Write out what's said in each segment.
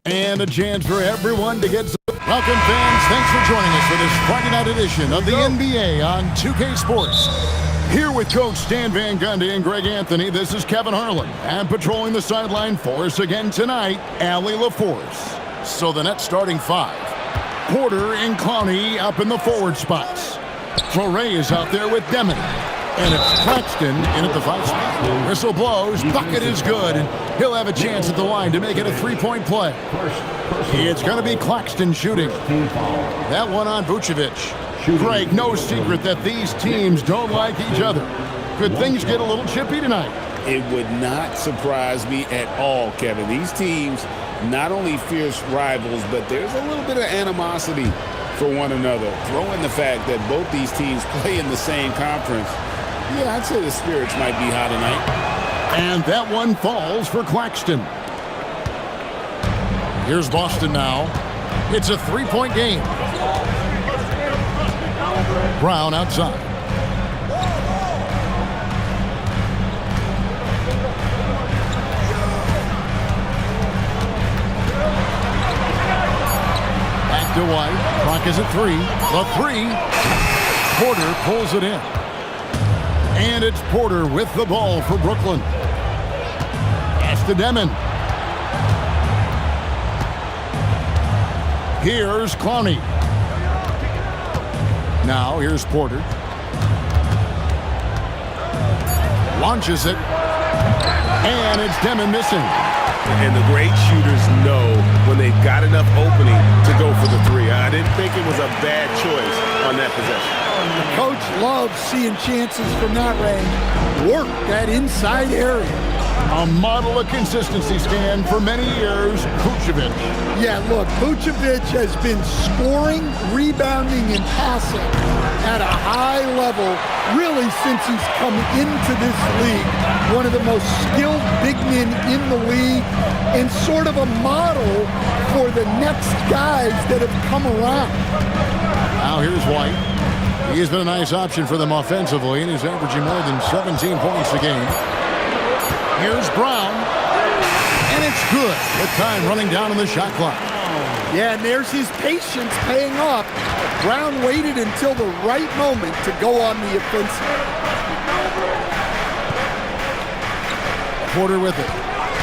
And a chance for everyone to get some. Welcome, fans. Thanks for joining us for this Friday night edition of the NBA on 2K Sports. Here with Coach Stan Van Gundy and Greg Anthony, this is Kevin Harlan. And patrolling the sideline for us again tonight, Allie LaForce. So the Nets starting five. Porter and Clowney up in the forward spots. Fleury is out there with Demon. And it's Claxton in at the 5 spot. Whistle blows, bucket is good, and he'll have a chance at the line to make it a 3-point play. It's going to be Claxton shooting. That one on Vucevic. Greg, no secret that these teams don't like each other. Could things get a little chippy tonight? It would not surprise me at all, Kevin. These teams, not only fierce rivals, but there's a little bit of animosity for one another. Throw in the fact that both these teams play in the same conference. Yeah, I'd say the spirits might be high tonight. And that one falls for Claxton. Here's Boston now. It's a 3-point game. Brown outside. Back to White. Clock is at 3. The 3. Porter pulls it in. And it's Porter with the ball for Brooklyn. Pass to Demon. Here's Clowney. Now here's Porter. Launches it. And it's Demon missing. And the great shooters know when they've got enough opening to go for the 3. I didn't think it was a bad choice on that possession. The coach loves seeing chances from that range. Work that inside area. A model of consistency, Stan, for many years, Vucevic. Yeah, look, Vucevic has been scoring, rebounding, and passing at a high level really since he's come into this league. One of the most skilled big men in the league and sort of a model for the next guys that have come around. Now here's White. He has been a nice option for them offensively, and he's averaging more than 17 points a game. Here's Brown, and it's good with time running down on the shot clock. Yeah, and there's his patience paying off. Brown waited until the right moment to go on the offensive. Porter with it.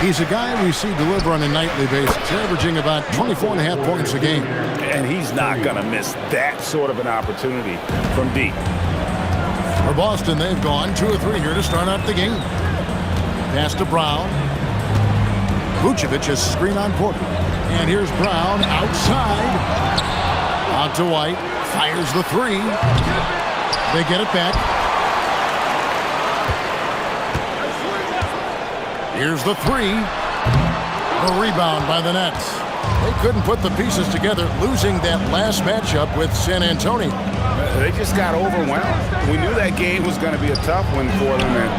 He's a guy we see deliver on a nightly basis, averaging about 24.5 points a game. And he's not going to miss that sort of an opportunity from deep. For Boston, they've gone 2 or 3 here to start out the game. Pass to Brown. Vucevic has screen on Porter. And here's Brown outside. Out to White. Fires the 3. They get it back. Here's the 3. The rebound by the Nets. They couldn't put the pieces together, losing that last matchup with San Antonio. They just got overwhelmed. We knew that game was going to be a tough one for them, and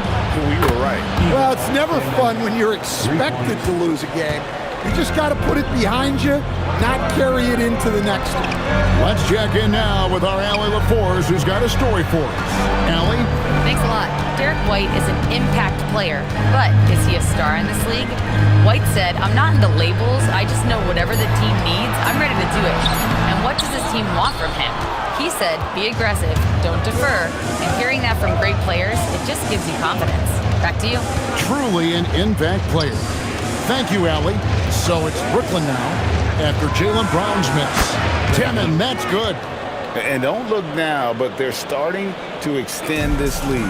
we were right. Well, it's never fun when you're expected to lose a game. You just got to put it behind you, not carry it into the next one. Let's check in now with our Allie LaForce, who's got a story for us. Allie? Thanks a lot. Derek White is an impact player, but is he a star in this league? White said, "I'm not into labels. I just know whatever the team needs, I'm ready to do it. And what does this team want from him?" He said, "Be aggressive, don't defer." And hearing that from great players, it just gives you confidence. Back to you. Truly an impact player. Thank you, Allie. So it's Brooklyn now after Jaylen Brown's miss. Demon, that's good. And don't look now, but they're starting to extend this lead.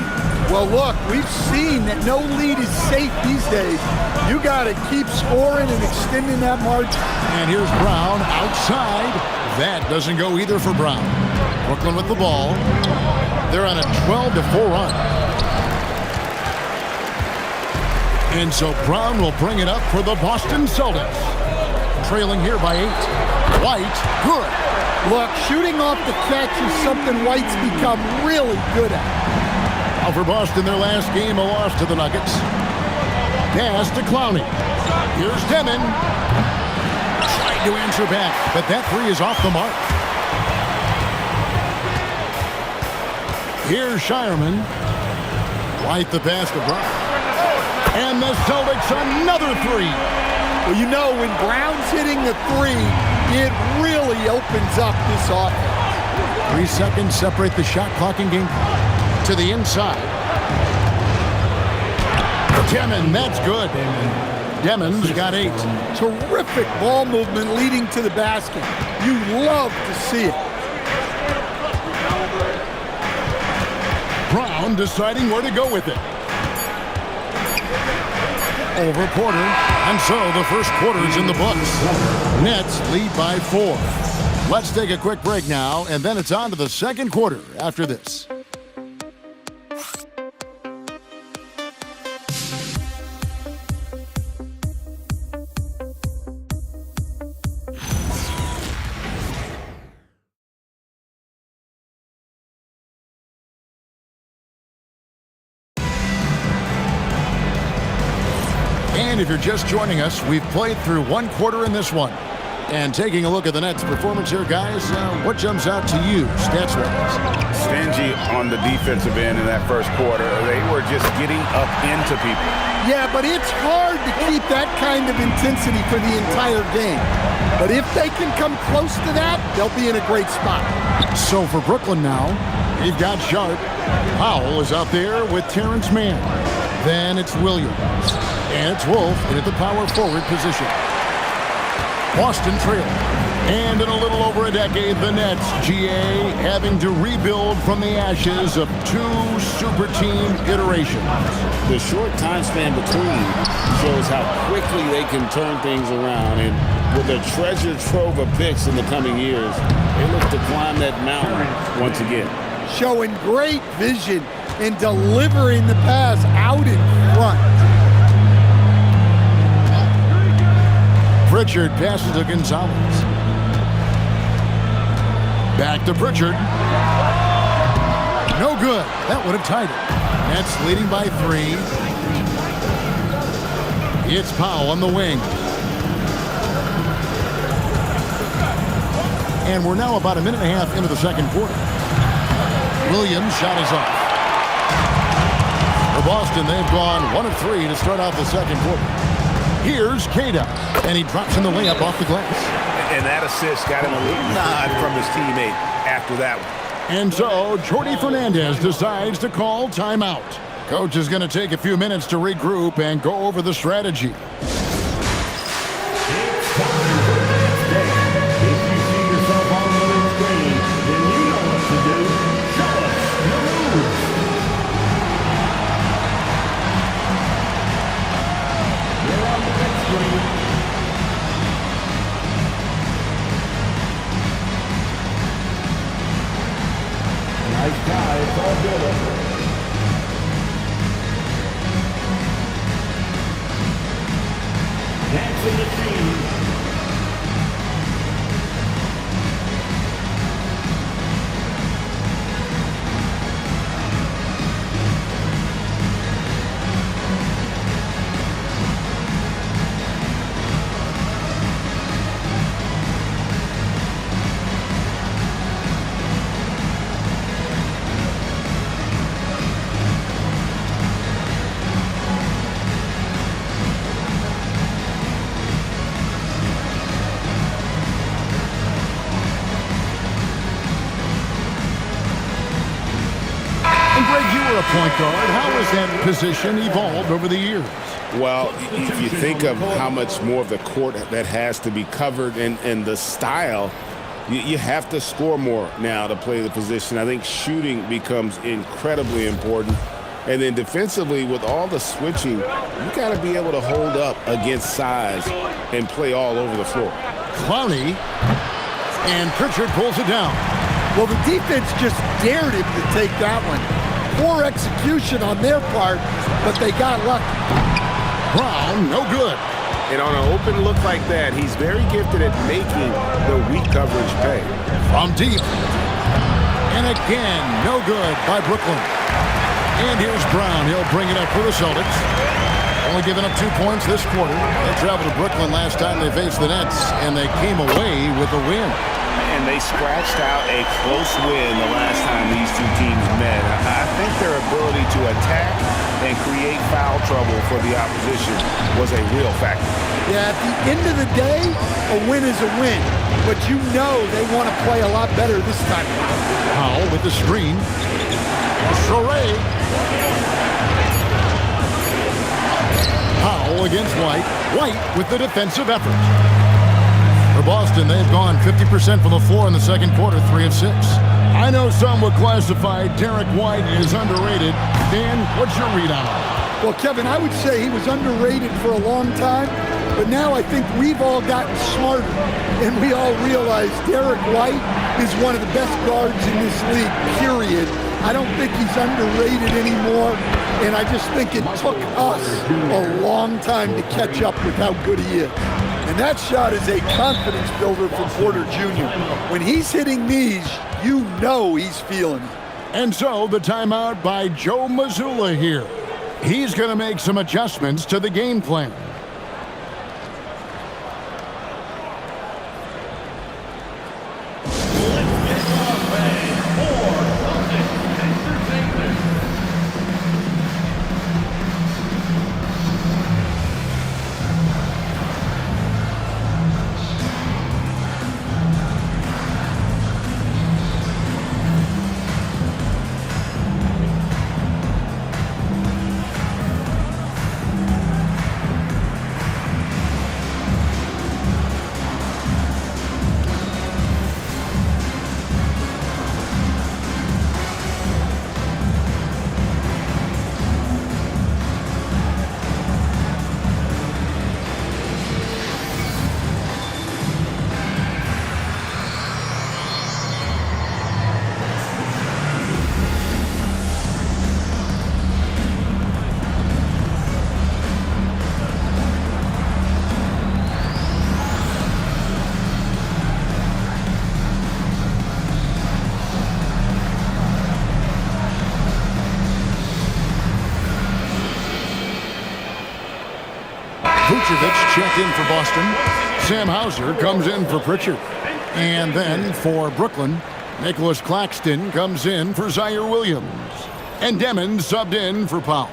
Well, look, we've seen that no lead is safe these days. You got to keep scoring and extending that margin. And here's Brown outside. That doesn't go either for Brown. Brooklyn with the ball. They're on a 12-4 run. And so Brown will bring it up for the Boston Celtics. Trailing here by 8. White, good. Look, shooting off the catch is something White's become really good at. Now for Boston, their last game, a loss to the Nuggets. Pass to Clowney. Here's Demon. Trying to answer back, but that 3 is off the mark. Here's Shireman. White the pass to Brown. And the Celtics another 3. Well, you know, when Brown's hitting the three, it really opens up this offense. 3 seconds separate the shot clock and game clock. To the inside. Demon, that's good. Demon's got 8. Terrific ball movement leading to the basket. You love to see it. Brown deciding where to go with it. Over Porter, and so the first quarter's in the books. Nets lead by 4. Let's take a quick break now, and then it's on to the second quarter after this. And if you're just joining us, we've played through 1 quarter in this one. And taking a look at the Nets' performance here, guys, what jumps out to you, stats-wise? Stingy on the defensive end in that first quarter. They were just getting up into people. Yeah, but it's hard to keep that kind of intensity for the entire game. But if they can come close to that, they'll be in a great spot. So for Brooklyn now, they've got Sharp. Powell is out there with Terrence Mann. Then it's Williams. And it's Wolf in the power forward position. Boston trail. And in a little over a decade, the Nets, GA, having to rebuild from the ashes of 2 super team iterations. The short time span between shows how quickly they can turn things around. And with a treasure trove of picks in the coming years, they look to climb that mountain once again. Showing great vision and delivering the pass out in front. Pritchard passes to Gonzalez. Back to Pritchard. No good. That would have tied it. Nets leading by 3. It's Powell on the wing. And we're now about a minute and a half into the second quarter. Williams' shot is off. For Boston, they've gone 1 of 3 to start off the second quarter. Here's Cada, and he drops in the layup off the glass. And that assist got him a little nod from his teammate after that one. And so Jordi Fernandez decides to call timeout. Coach is going to take a few minutes to regroup and go over the strategy. Nice guy, it's all good. That's in the team. A point guard. How has that position evolved over the years? Well, if you think of how much more of the court that has to be covered and the style, you have to score more now to play the position. I think shooting becomes incredibly important. And then defensively, with all the switching, you got to be able to hold up against size and play all over the floor. Clowney, and Pritchard pulls it down. Well, the defense just dared him to take that one. Poor execution on their part, but they got lucky. Brown, no good. And on an open look like that, he's very gifted at making the weak coverage pay. From deep. And again, no good by Brooklyn. And here's Brown. He'll bring it up for the Celtics. Only giving up 2 points this quarter. They traveled to Brooklyn last time they faced the Nets, and they came away with a win. And they scratched out a close win the last time these two teams met. I think their ability to attack and create foul trouble for the opposition was a real factor. Yeah, at the end of the day, a win is a win. But you know they want to play a lot better this time. Powell with the screen. Soray. Powell against White. White with the defensive effort. For Boston, they've gone 50% from the floor in the second quarter, 3 of 6. I know some would classify Derek White as underrated. Dan, what's your read on him? Well, Kevin, I would say he was underrated for a long time, but now I think we've all gotten smarter, and we all realize Derek White is one of the best guards in this league, period. I don't think he's underrated anymore, and I just think it took us a long time to catch up with how good he is. And that shot is a confidence builder for Porter Jr. When he's hitting these, you know he's feeling it. And so the timeout by Joe Mazzulla here. He's going to make some adjustments to the game plan. Vucevic checked in for Boston. Sam Hauser comes in for Pritchard. And then for Brooklyn, Nicholas Claxton comes in for Zaire Williams. And Demon subbed in for Powell.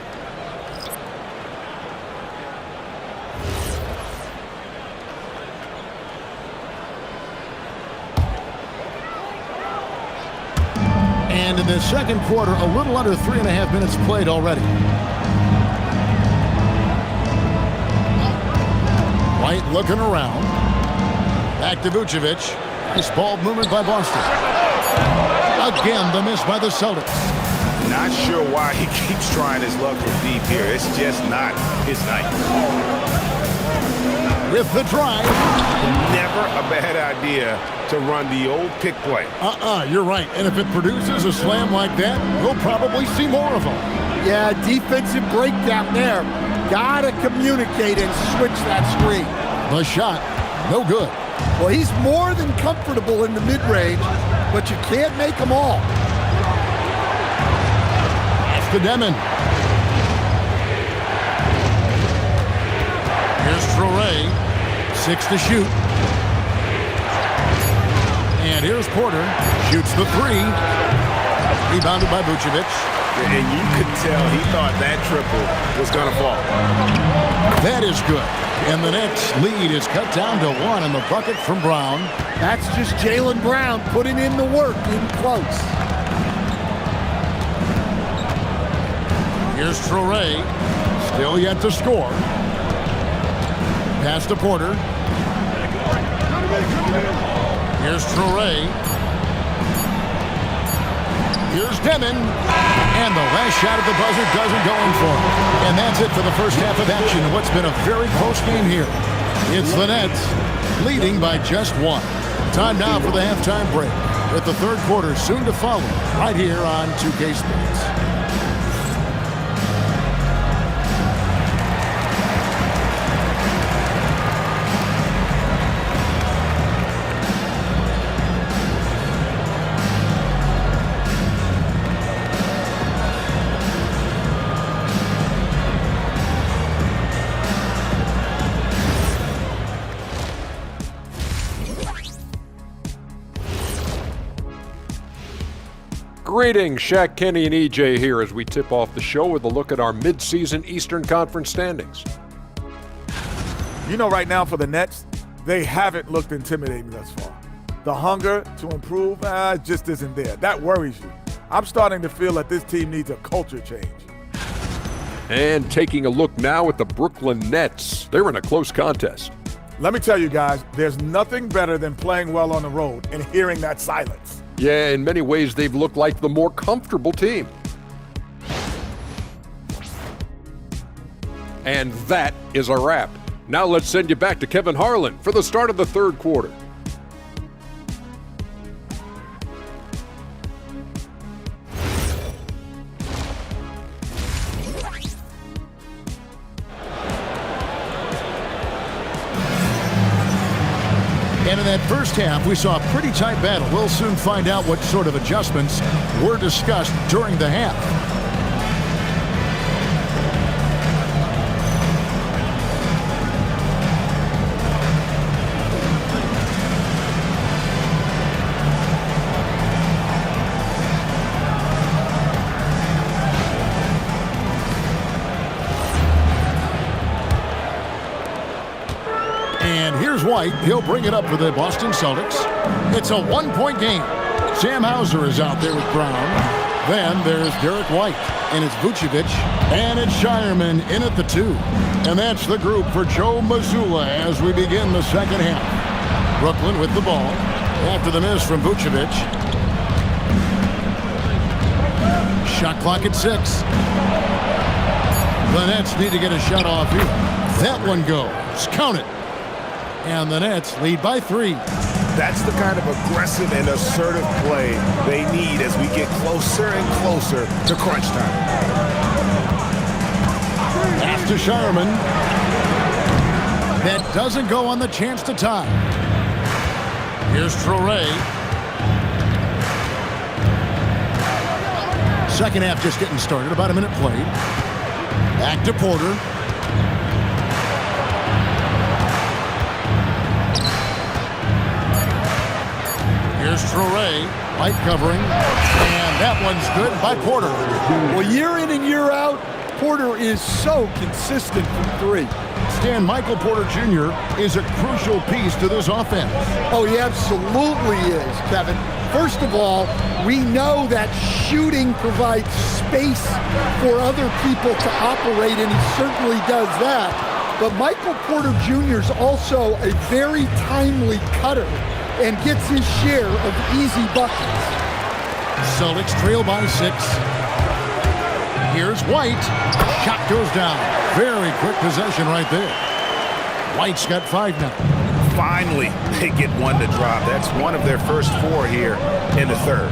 And in the second quarter, a little under 3.5 minutes played already. White looking around. Back to Vucevic. Nice ball movement by Boston. Again, the miss by the Celtics. Not sure why he keeps trying his luck from deep here. It's just not his night. With the drive. Never a bad idea to run the old pick play. You're right. And if it produces a slam like that, we'll probably see more of them. Yeah, defensive breakdown there. Gotta communicate and switch that screen. The shot, no good. Well, he's more than comfortable in the mid-range, but you can't make them all. That's to Demon. Here's Traoré. 6 to shoot. And here's Porter. Shoots the 3. Rebounded by Vucevic. And you could tell he thought that triple was going to fall. That is good. And the Nets lead is cut down to 1 in the bucket from Brown. That's just Jaylen Brown putting in the work in close. Here's Traoré. Still yet to score. Pass to Porter. Here's Traoré. Here's Demon. And the last shot at the buzzer doesn't go in for him. And that's it for the first half of action in what's been a very close game here. It's the Nets leading by just 1. Time now for the halftime break, with the third quarter soon to follow right here on 2K Sports. Greetings, Shaq, Kenny, and EJ here as we tip off the show with a look at our mid-season Eastern Conference standings. You know, right now for the Nets, they haven't looked intimidating thus far. The hunger to improve just isn't there. That worries you. I'm starting to feel that this team needs a culture change. And taking a look now at the Brooklyn Nets. They're in a close contest. Let me tell you guys, there's nothing better than playing well on the road and hearing that silence. Yeah, in many ways, they've looked like the more comfortable team. And that is a wrap. Now let's send you back to Kevin Harlan for the start of the third quarter. And in that first half, we saw a pretty tight battle. We'll soon find out what sort of adjustments were discussed during the half. And here's White. He'll bring it up for the Boston Celtics. It's a one-point game. Sam Hauser is out there with Brown. Then there's Derek White. And it's Vucevic. And it's Shireman in at the 2. And that's the group for Joe Mazzulla as we begin the second half. Brooklyn with the ball. After the miss from Vucevic. Shot clock at 6. The Nets need to get a shot off here. That one goes. Count it. And the Nets lead by 3. That's the kind of aggressive and assertive play they need as we get closer and closer to crunch time. Pass to Shireman. That doesn't go on the chance to tie. Here's Traoré. Second half just getting started. About a minute played. Back to Porter. Here's Traoré, White covering, and that one's good by Porter. Well, year in and year out, Porter is so consistent from 3. And Michael Porter Jr. is a crucial piece to this offense. Oh, he absolutely is, Kevin. First of all, we know that shooting provides space for other people to operate, and he certainly does that. But Michael Porter Jr. is also a very timely cutter and gets his share of easy buckets. Celtics trail by 6. Here's White. Shot goes down. Very quick possession right there. White's got 5 now. Finally, they get one to drop. That's one of their first 4 here in the third.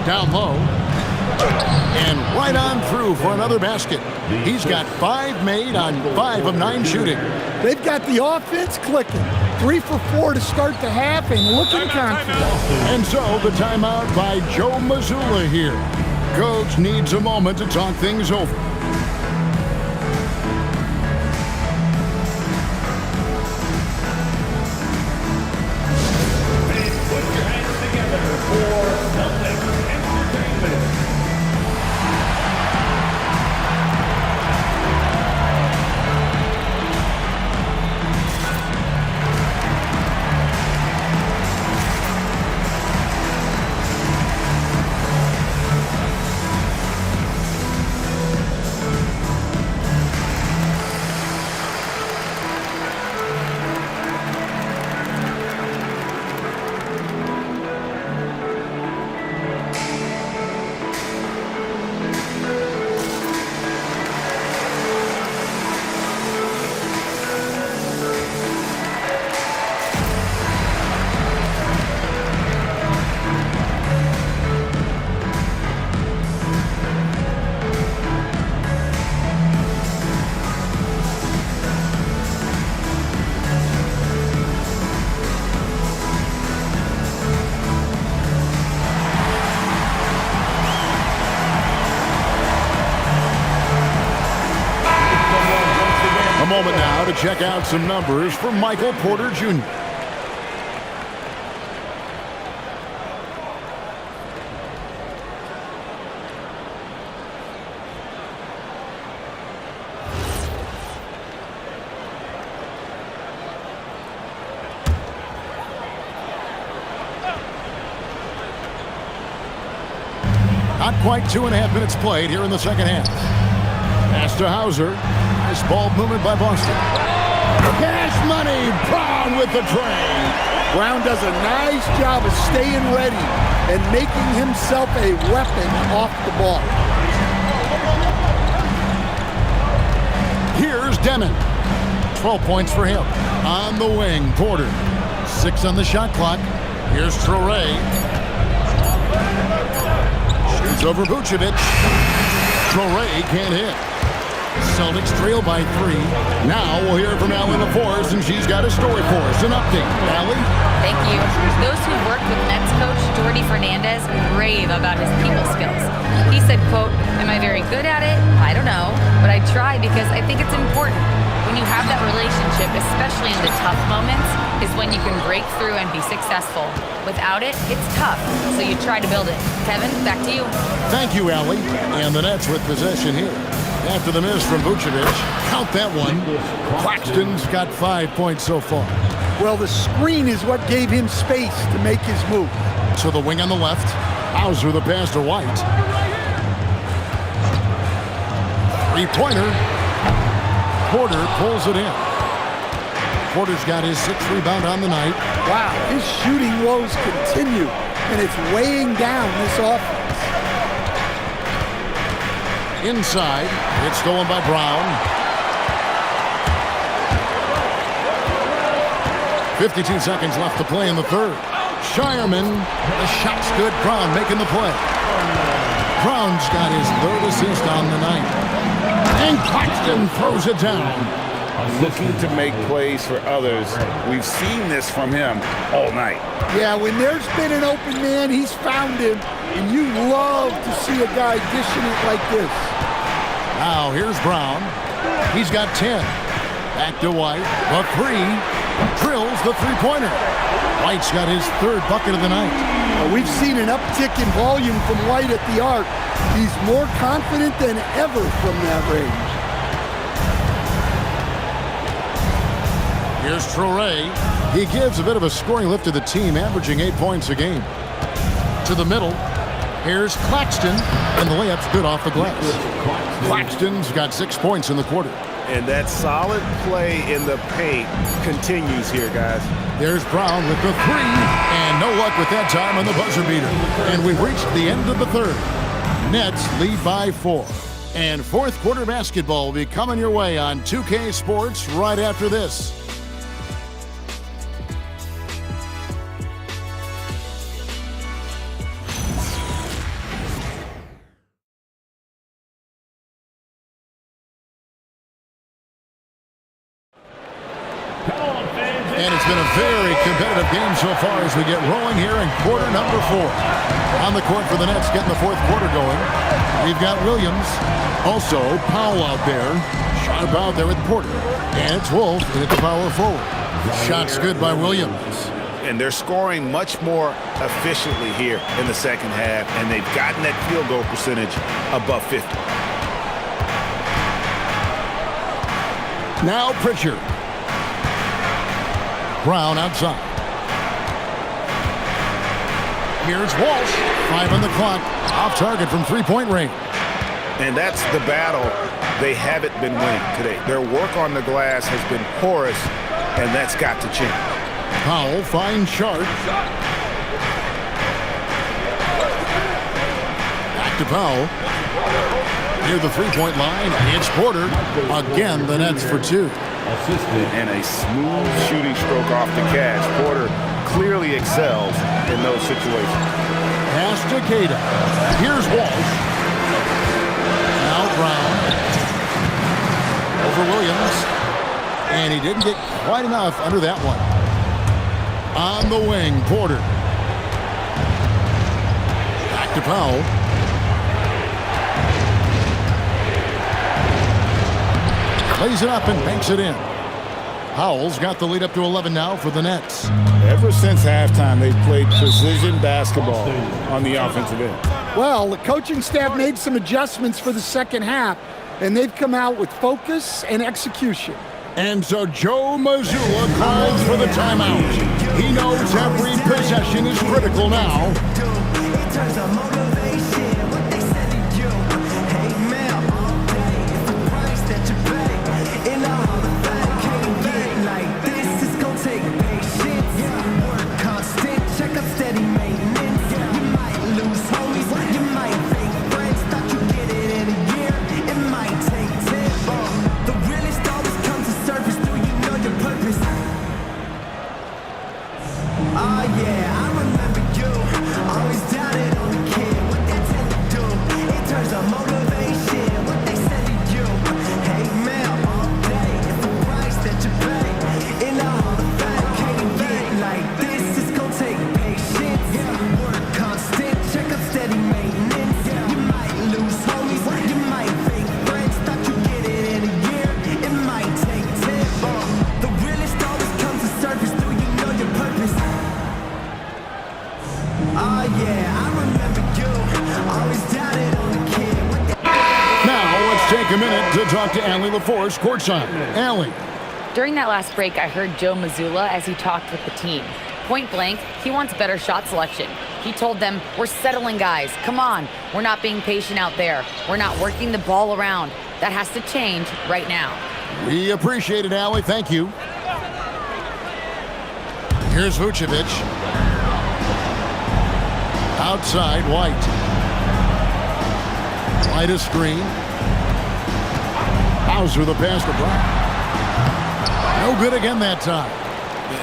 Down low. And right on through for another basket. He's got 5 made on 5 of 9 shooting. They've got the offense clicking. 3 for 4 to start the half and looking confident. And so the timeout by Joe Mazzulla here. Coach needs a moment to talk things over. Put your hands together for Celtics Entertainment. A moment now to check out some numbers for Michael Porter Jr. Not quite 2.5 minutes played here in the second half. Pass to Hauser. Nice ball movement by Boston. Cash money. Brown with the tray. Brown does a nice job of staying ready and making himself a weapon off the ball. Here's Demon. 12 points for him. On the wing, Porter. 6 on the shot clock. Here's Traore. Shoots over Vucevic. Traore can't hit. Celtics trail by 3. Now we'll hear from Allie LaForce, and she's got a story for us. An update. Allie? Thank you. Those who worked with Nets coach Jordy Fernandez rave about his people skills. He said, quote, "Am I very good at it? I don't know, but I try because I think it's important. When you have that relationship, especially in the tough moments, is when you can break through and be successful. Without it, it's tough, so you try to build it." Kevin, back to you. Thank you, Allie. And the Nets with possession here. After the miss from Vucevic, count that one. Claxton's got 5 points so far. Well, the screen is what gave him space to make his move. To the wing on the left. Hauser the pass to White. Three-pointer. Porter pulls it in. Porter's got his 6th rebound on the night. Wow, his shooting woes continue, and it's weighing down this offense. Inside, it's stolen by Brown. 52 seconds left to play in the third. Shireman, the shot's good. Brown making the play. Brown's got his 3rd assist on the night. And Claxton throws it down. Looking to make plays for others. We've seen this from him all night. Yeah, when there's been an open man, he's found him, and you love to see a guy dishing it like this. Now here's Brown. He's got 10. Back to White. The 3. Drills the three-pointer. White's got his 3rd bucket of the night. We've seen an uptick in volume from White at the arc. He's more confident than ever from that range. Here's Traore. He gives a bit of a scoring lift to the team, averaging 8 points a game. To the middle. Here's Claxton, and the layup's good off the glass. Claxton's got 6 points in the quarter. And that solid play in the paint continues here, guys. There's Brown with the 3, and no luck with that time on the buzzer beater. And we've reached the end of the third. Nets lead by 4. And 4th quarter basketball will be coming your way on 2K Sports right after this. And it's been a very competitive game so far as we get rolling here in quarter number 4. On the court for the Nets, getting the 4th quarter going. We've got Williams. Also, Powell out there. Sharp out there with Porter. And it's Wolf at the power forward. Shot's good by Williams. And they're scoring much more efficiently here in the second half, and they've gotten that field goal percentage above 50. Now Pritchard. Brown outside. Here's Walsh. 5 on the clock. Off target from 3-point range. And that's the battle they haven't been winning today. Their work on the glass has been porous, and that's got to change. Powell finds Sharp. Back to Powell. Near the 3-point line, it's Porter. Again, the Nets for 2. And a smooth shooting stroke off the catch. Porter clearly excels in those situations. Pass to Queta. Here's Walsh. Now Brown. Over Williams. And he didn't get quite enough under that one. On the wing, Porter. Back to Powell. Lays it up and banks it in. Powell's got the lead up to 11 now for the Nets. Ever since halftime, they've played precision basketball on the offensive end. Well, the coaching staff made some adjustments for the second half, and they've come out with focus and execution. And so Joe Mazzulla calls for the timeout. He knows every possession is critical now. a minute to talk to Allie LaForce courtside. Allie. During that last break, I heard Joe Mazzulla as he talked with the team. Point blank, he wants better shot selection. He told them, we're settling guys. Come on. We're not being patient out there. We're not working the ball around. That has to change right now. We appreciate it, Allie. Thank you. Here's Vucevic. Outside, White. White a screen. Bowser the pass to Brown. No good again that time.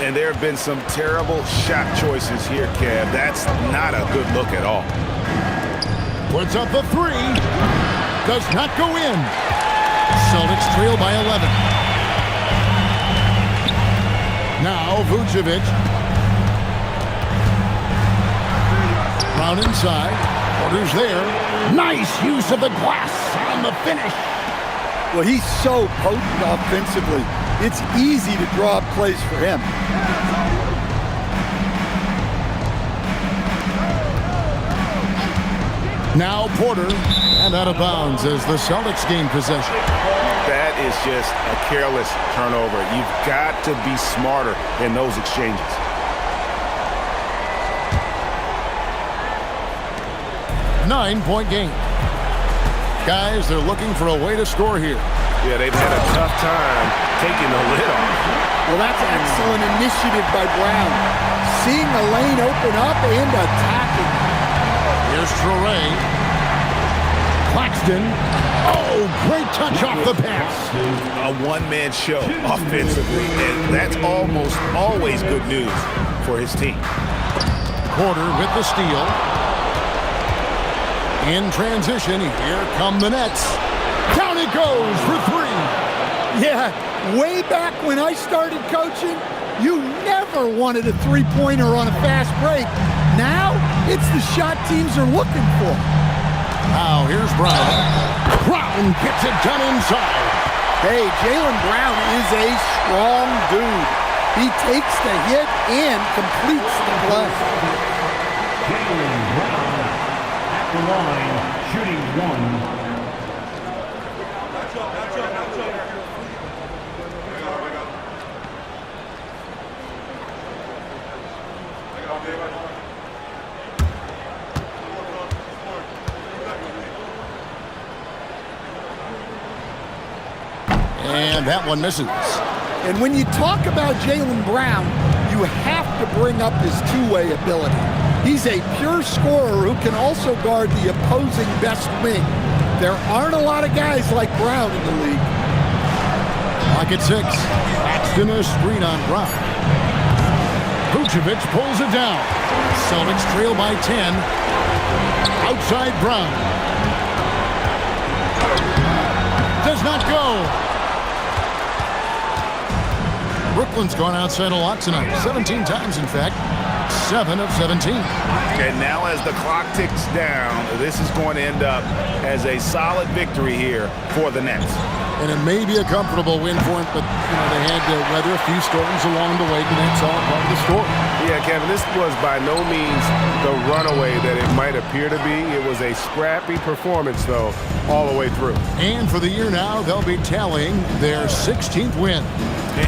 And there have been some terrible shot choices here, Kev. That's not a good look at all. Puts up the three. Does not go in. Celtics trail by 11. Now Vucevic. Brown inside. Porter's there. Nice use of the glass on the finish. Well, he's so potent offensively. It's easy to draw up plays for him. Now Porter, and out of bounds as the Celtics gain possession. That is just a careless turnover. You've got to be smarter in those exchanges. Nine-point game. Guys, they're looking for a way to score here. Yeah, they've had a tough time taking the lid off. Well, that's excellent initiative by Brown. Seeing the lane open up and attacking. Here's Traore. Claxton. Oh, great touch off the pass. A one-man show offensively, and that's almost always good news for his team. Porter with the steal. In transition, here come the Nets. Down it goes for three. Yeah, way back when I started coaching, you never wanted a three-pointer on a fast break. Now, it's the shot teams are looking for. Now, here's Brown. Brown gets it done inside. Hey, Jaylen Brown is a strong dude. He takes the hit and completes the play. Jaylen Brown at the line, shooting one. And that one misses. And when you talk about Jaylen Brown, you have to bring up his two-way ability. He's a pure scorer who can also guard the opposing best wing. There aren't a lot of guys like Brown in the league. Lock at 6. Paxton a screen on Brown. Vucevic pulls it down. Celtics trail by 10. Outside Brown. Does not go. Brooklyn's gone outside a lot tonight. 17 times, in fact. 7 of 17. And now as the clock ticks down, this is going to end up as a solid victory here for the Nets. And it may be a comfortable win for them, but they had to weather a few storms along the way, and that's all part of the story. Yeah, Kevin, this was by no means the runaway that it might appear to be. It was a scrappy performance, though, all the way through. And for the year now, they'll be tallying their 16th win.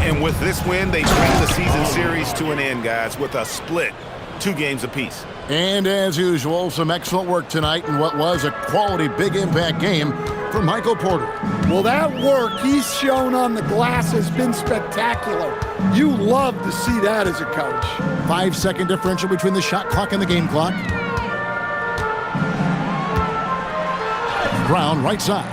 And with this win, they bring the season series to an end, guys, with a split 2 games apiece. And as usual, some excellent work tonight in what was a quality big impact game for Michael Porter. Well, that work he's shown on the glass has been spectacular. You love to see that as a coach. 5-second differential between the shot clock and the game clock. Brown right side.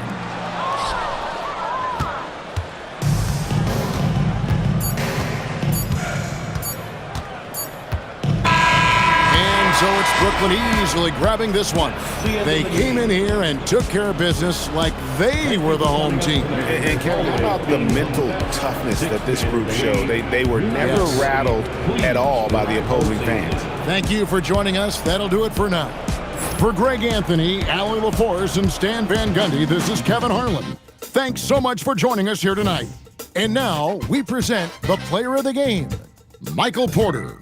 So it's Brooklyn easily grabbing this one. They came in here and took care of business like they were the home team. And Kevin, how about the mental toughness that this group showed? They were never rattled at all by the opposing fans. Thank you for joining us. That'll do it for now. For Greg Anthony, Allie LaForce, and Stan Van Gundy, this is Kevin Harlan. Thanks so much for joining us here tonight. And now we present the player of the game, Michael Porter.